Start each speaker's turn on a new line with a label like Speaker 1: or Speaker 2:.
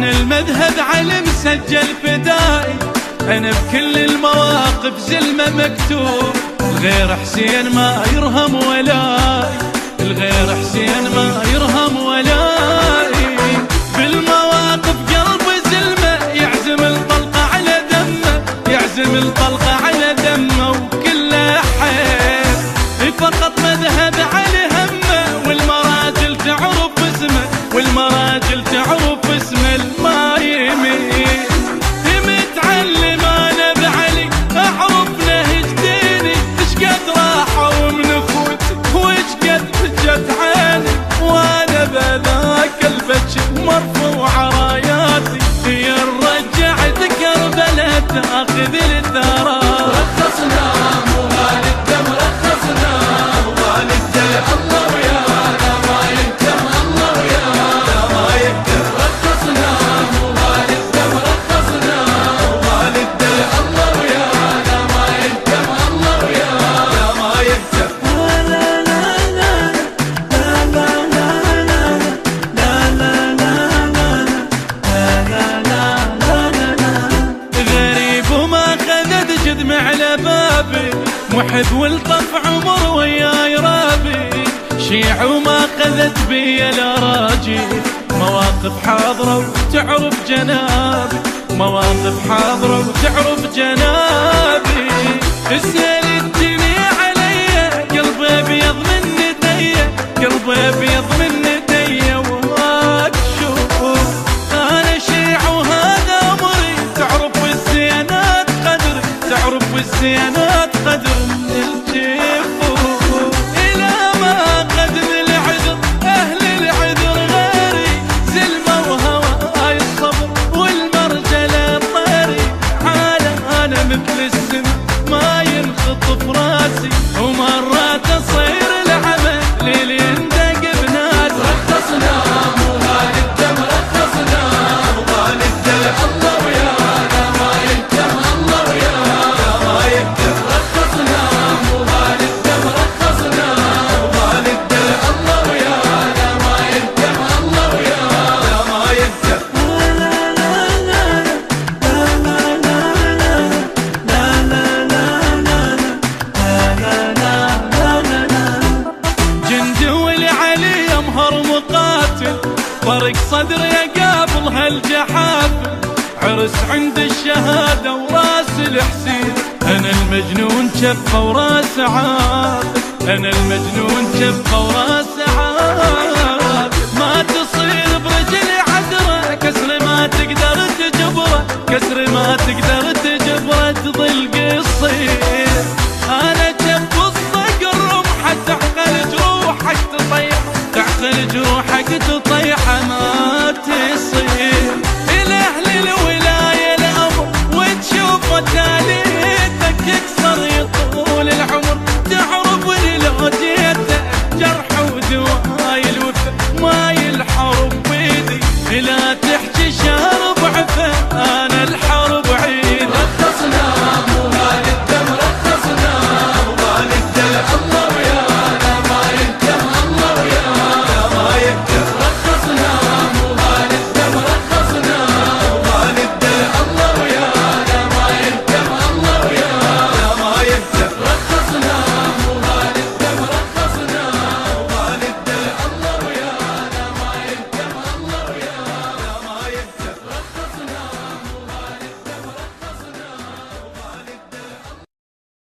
Speaker 1: أنا المذهب علم سجل فدائي، أنا بكل المواقف زلمة مكتوب. الغير حسين ما يرهم ولائي، الغير حسين ما يرهم ولائي. بالمواقف قلب زلمة يعزم الطلقة على دمه، يعزم الطلقة على دمه وكله حيل. فقط مذهب على همه والمراجل تعرف اسمه، والمراجل تعرف اسمه الما يمين. متعلم انا بعلي اعرف نهج ديني، اش قد راحوا من اخوتي واش قد جت عيني، وانا بذاك البتش مرفوع راياتي. هي رجعت كربلة تاخذ الثرى، رخصنا مغال الدم رخصنا مغال الدم. الله ويانا ما يهتم، الله ويانا ما يهتم. رخصنا مغال الدم رخصنا مغال الدم. الله ويانا ما يهتم، الله ويانا ما يهتم. غريب وما خذت جذم على بابي، محب والطف عمر وياي رابي. شيع وما خذت بي الاراجي، مواقف حاضرة وتعرف جنابي، مواقف حاضرة وتعرف جنابي. اسأل الدنيا علي قلبي ابيض من ندية، قلبي ابيض من ندية وما تشوف. انا شيع وهذا امري، تعرف والزينات قدري، تعرف والزينات قدر الجفوف. الى ما قدم العذر اهل العذر غيري، زلمه وهواي الصبر والمرجله طيري. حاله انا مثل السما ما ينخطف راسي، ومرات اصير العمل ليل يندق بناسي. رخصنا مغال الدم رخصنا مغال الدم. الله ويانا ما يهتم، الله ويانا ما يهتم. رخصنا مغال الدم رخصنا مغال الدم. الله ويانا ما يهتم، الله ويانا ما يهتم. جندي والعلي يمهر مقاتل، طرق صدري قابل هالجحافل. عرس عند الشهادة وراس الحسين، أنا المجنون شفة وراس عاقل، أنا المجنون شفة وراس عاقل.